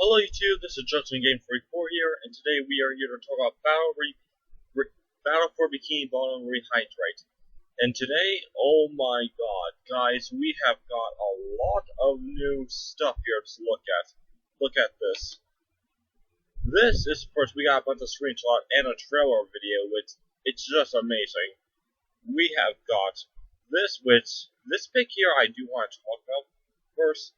Hello YouTube, this is Justin Game 44 here, and today we are here to talk about Battle for Bikini Bottom Rehydrated. And today, oh my god, guys, we have got a lot of new stuff here to look at. Look at this. This is, of course, we got a bunch of screenshots and a trailer video, which it's just amazing. We have got this pic here I do want to talk about first.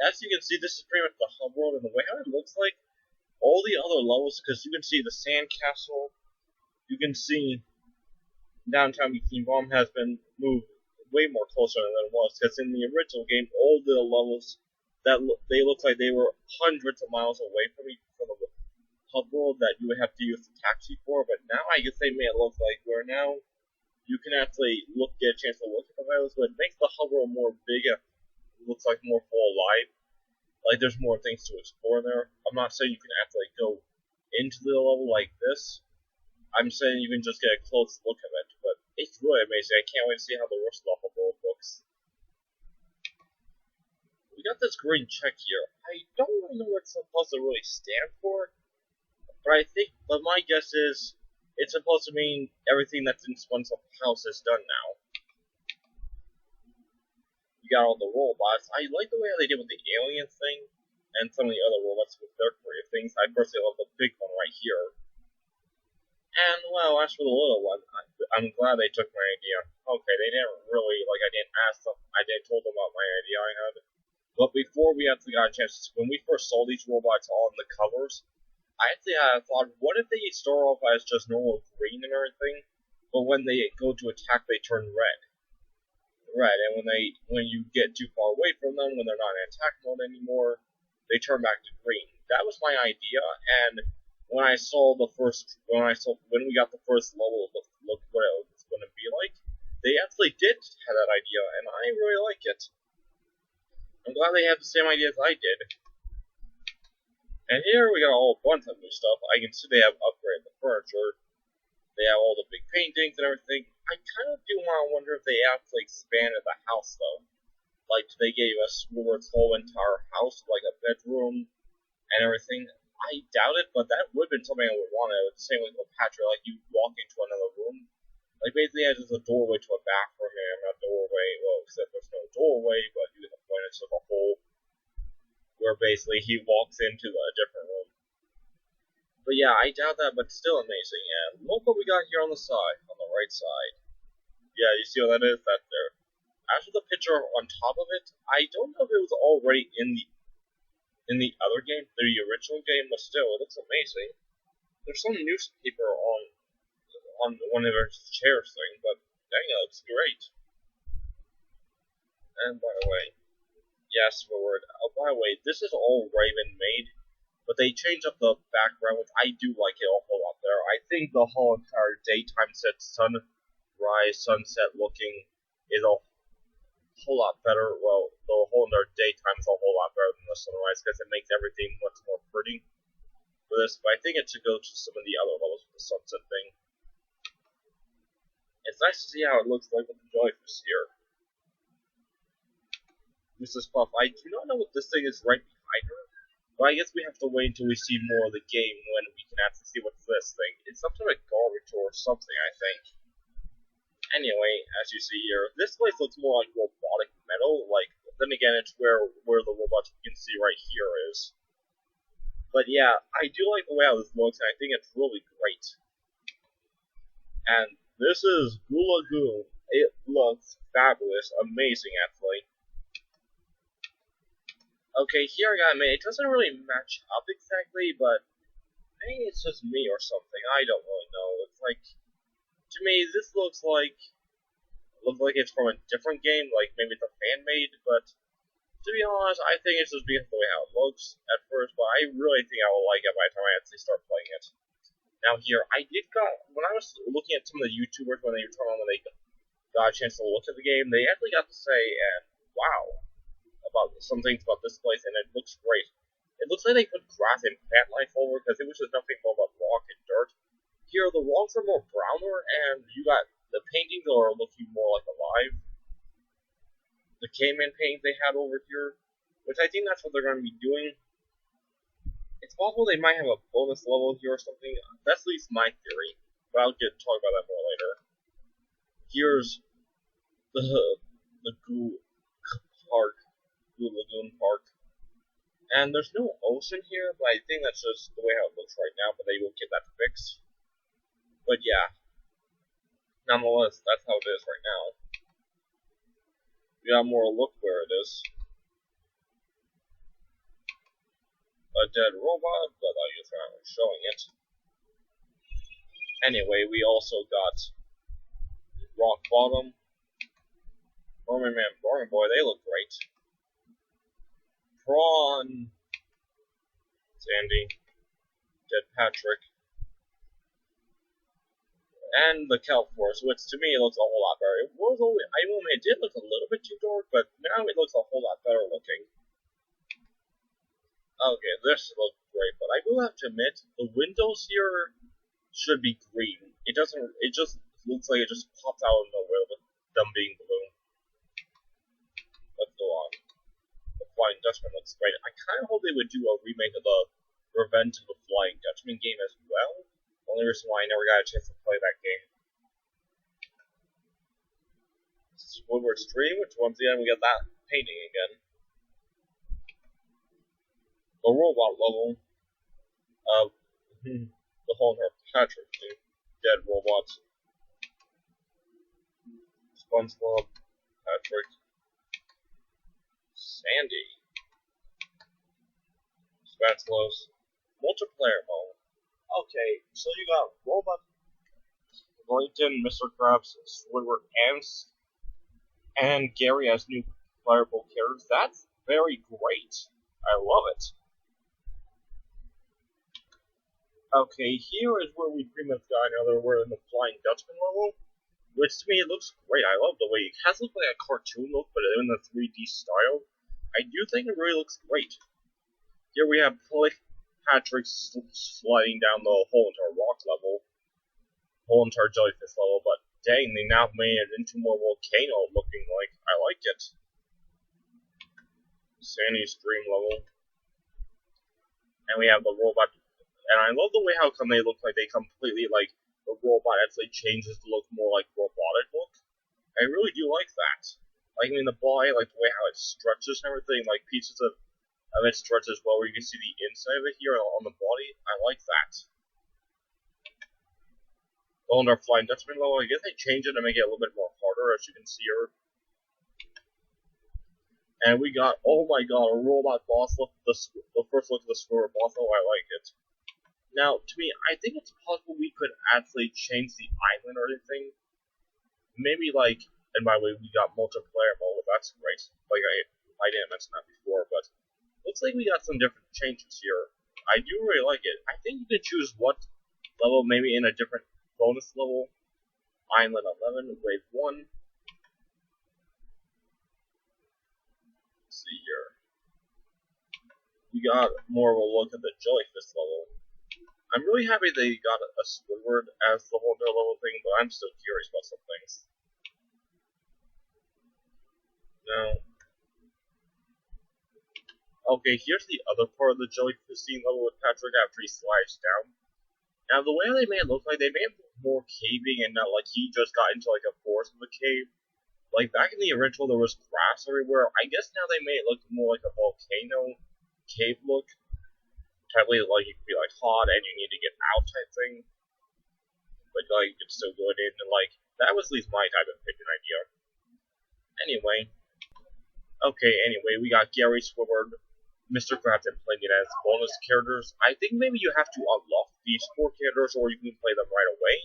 As you can see, this is pretty much the hub world, and the way how it looks like, all the other levels, because you can see the sand castle, you can see downtown Bikini Bottom has been moved way more closer than it was, because in the original game, all the levels, they look like they were hundreds of miles away from the hub world that you would have to use the taxi for, but now I guess they made it look like where now you can actually get a chance to look at the levels, but it makes the hub world more bigger. Looks like more full alive. Like there's more things to explore there. I'm not saying you can actually go into the level like this. I'm saying you can just get a close look of it, but it's really amazing. I can't wait to see how the rest of the world looks. We got this green check here. I don't really know what it's supposed to really stand for, but my guess is it's supposed to mean everything that's in Sponsor's house is done now. You got all the robots. I like the way they did with the alien thing and some of the other robots with their creative things. I personally love the big one right here. And, well, as for the little one, I'm glad they took my idea. Okay, they didn't really, I didn't ask them, I didn't told them about my idea I had. But before we actually got a chance, when we first saw these robots on the covers, I actually had a thought, what if they start off as just normal green and everything, but when they go to attack, they turn red? Right, and when you get too far away from them, when they're not in attack mode anymore, they turn back to green. That was my idea, and when we got the first level of look what it was going to be like, they actually did have that idea, and I really like it. I'm glad they had the same idea as I did. And here we got a whole bunch of new stuff. I can see they have upgraded the furniture. They have all the big paintings and everything. I kind of do want to wonder if they actually expanded the house, though. Like, they gave us Woodward's whole entire house, like a bedroom and everything. I doubt it, but that would have been something I would want to. Same with Cleopatra, like you walk into another room. Like, basically, it's just a doorway to a bathroom, and not a doorway, well, except there's no doorway, but you get the point, it's just a hole where basically he walks into a different room. But yeah, I doubt that, but still amazing. And look what we got here on the side, on the right side. Yeah, you see what that is? That's there. As for the picture on top of it, I don't know if it was already in the other game, the original game, but still, it looks amazing. There's some newspaper on one of their chairs thing, but dang, it looks great. And by the way, yes, forward. Oh, by the way, this is all Raven made. But they changed up the background, which I do like it a whole lot better. I think the whole entire daytime set, sunrise, sunset looking is a whole lot better. Well, the whole entire daytime is a whole lot better than the sunrise because it makes everything much more pretty for this. But I think it should go to some of the other levels with the sunset thing. It's nice to see how it looks like with the jellyfish here. This is Puff. I do not know what this thing is right behind her. But I guess we have to wait until we see more of the game when we can actually see what's this thing. It's some sort of garbage or something, I think. Anyway, as you see here, this place looks more like robotic metal. Like, then again, it's where the robot you can see right here is. But yeah, I do like the way how this looks, and I think it's really great. And this is Gula Goo. It looks fabulous, amazing actually. Okay, here I gotta admit, it doesn't really match up exactly, but maybe it's just me or something. I don't really know. It's like, to me, this looks like it's from a different game, like maybe it's a fan-made, but to be honest, I think it's just because of the way how it looks at first, but I really think I will like it by the time I actually start playing it. Now here, when I was looking at some of the YouTubers when they got a chance to look at the game, they actually got to say, and wow, about some things about this place, and it looks great. It looks like they put grass and plant life over because it was just nothing more but rock and dirt. Here, the walls are more browner, and you got the paintings are looking more like alive. The caveman paintings they had over here, which I think that's what they're going to be doing. possible they might have a bonus level here or something. That's at least my theory, but I'll talk about that more later. Here's the Goo Park, Goo Lagoon Park. And there's no ocean here, but I think that's just the way how it looks right now, but they will get that fixed. But yeah, nonetheless, that's how it is right now. We got more look where it is. A dead robot, but I guess I'm not showing it. Anyway, we also got Rock Bottom, Merman Man, Barman Boy, they look great. Prawn, Sandy, Dead Patrick, and the Kelp Force, which to me looks a whole lot better. It was only, I will admit, it did look a little bit too dark, but now it looks a whole lot better looking. Okay, this looks great, but I will have to admit, the windows here should be green. It doesn't, it just looks like it just pops out of nowhere with them being blue. Let's go on. The Flying Dutchman looks great. I kind of hope they would do a remake of the Revenge of the Flying Dutchman game as well. Only reason why I never got a chance to play that game. Squidward Stream, which once again we got that painting again. The robot level of the whole entire Patrick, dead robots. SpongeBob, Patrick, Sandy, Spatulas, multiplayer mode. Okay, so you got Robot, Blanton, Mr. Krabs, Squidward, and Gary as new playable characters. That's very great. I love it. Okay, here is where we pretty much got another. We're in the Flying Dutchman level, which to me it looks great. I love the way it has looked like a cartoon look, but in the 3D style. I do think it really looks great. Here we have Patrick sliding down the whole entire rock level, whole entire jellyfish level, but dang, they now made it into more volcano looking like. I like it. Sandy's dream level. And we have the robot. And I love the way how come they look like they completely, like, the robot actually changes to look more like robotic look. I really do like that. Like, I mean, the body, like, the way how it stretches and everything, like, pieces of it stretches well where you can see the inside of it here on the body. I like that. On our Flying Dutchman level, I guess they changed it to make it a little bit more harder, as you can see here. And we got, oh my god, a robot boss look, the first look of the Squirrel boss, oh, I like it. Now, to me, I think it's possible we could actually change the island or anything. Maybe, like, and by the way, we got multiplayer mode, that's great. Like, I didn't mention that before, but looks like we got some different changes here. I do really like it. I think you can choose what level, maybe in a different bonus level. Island 11, Wave 1. Let's see here. We got more of a look at the jellyfish level. I'm really happy they got a Squidward as the whole level thing, but I'm still curious about some things. Now, okay, here's the other part of the jellyfish scene level with Patrick after he slides down. Now, the way they made it look like, they made it more caving and not like he just got into like a forest of a cave. Like back in the original, there was grass everywhere. I guess now they made it look more like a volcano cave look. Type like it could be like hot and you need to get out type thing. But like you could still go in and like that was at least my type of picking idea. Anyway. Okay, anyway, we got Gary Squidward, Mr. Krabs, and Plankton as bonus characters. I think maybe you have to unlock these 4 characters or you can play them right away.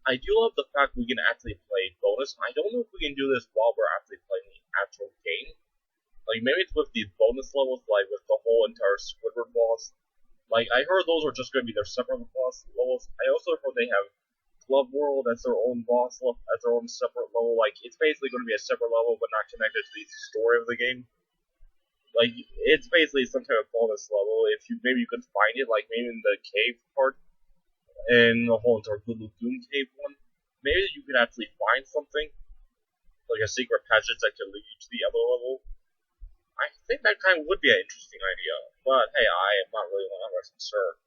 I do love the fact we can actually play bonus. I don't know if we can do this while we're actually playing the actual game. Like maybe it's with the bonus levels, like with the whole entire Squidward boss. Like, I heard those are just going to be their separate boss levels. I also heard they have Club World as their own boss level, as their own separate level. Like, it's basically going to be a separate level, but not connected to the story of the game. Like, it's basically some type of bonus level. If you, maybe you could find it, like, maybe in the cave part, in the whole entire Good Lagoon cave one. Maybe you could actually find something, like a secret passage that could lead you to the other level. I think that kind of would be an interesting idea, but hey, I'm not rest concerned.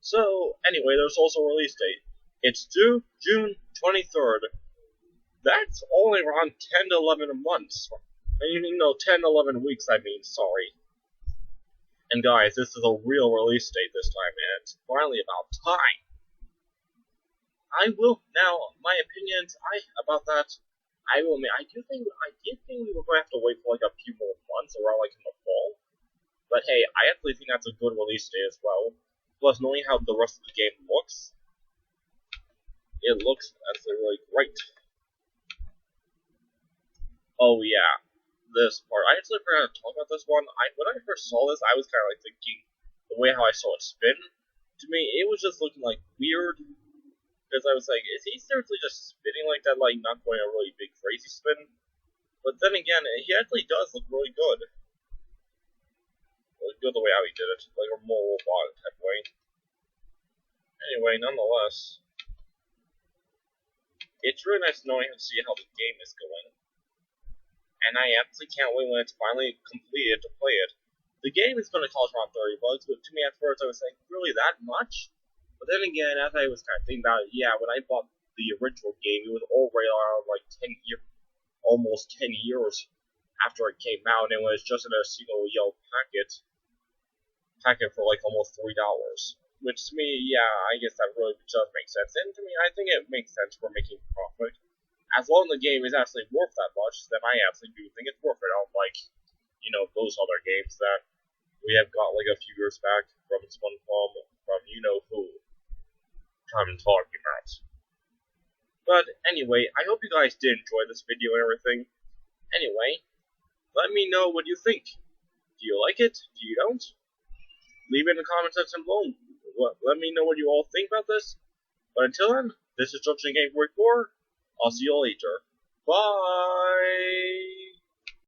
So, anyway, there's also a release date. It's due June 23rd. That's only around 10 to 11 months. And 10 to 11 weeks, I mean, sorry. And guys, this is a real release date this time, and it's finally about time. I will, now, my opinions, about that, I did think we were going to have to wait for like a few more months, around like in the fall. But hey, I actually think that's a good release date as well. Plus, knowing how the rest of the game looks, it looks actually really great. Oh yeah, this part. I actually forgot to talk about this one. When I first saw this, I was kind of like thinking, the way how I saw it spin, to me, it was just looking like weird. Because I was like, is he seriously just spinning like that, like not going a really big crazy spin? But then again, he actually does look really good. Really good the way how he did it, like a more robotic type way. Anyway, nonetheless, it's really nice knowing to see how the game is going. And I actually can't wait when it's finally completed to play it. The game is going to cost around $30, but to me at first I was like, really that much? But then again, as I was kind of thinking about it, yeah, when I bought the original game, it was already around like almost 10 years after it came out, and it was just in a single yellow packet for like almost $3. Which to me, yeah, I guess that really does make sense. And to me, I think it makes sense for making profit. As long as the game is actually worth that much, then I actually do think it's worth it. Unlike, those other games that we have got like a few years back from SpongeBob, from who I'm talking about. But anyway, I hope you guys did enjoy this video and everything. Anyway, let me know what you think. Do you like it? Do you don't? Leave it in the comment section below. Let me know what you all think about this. But until then, this is Junction Game 44. I'll see you all later. Bye!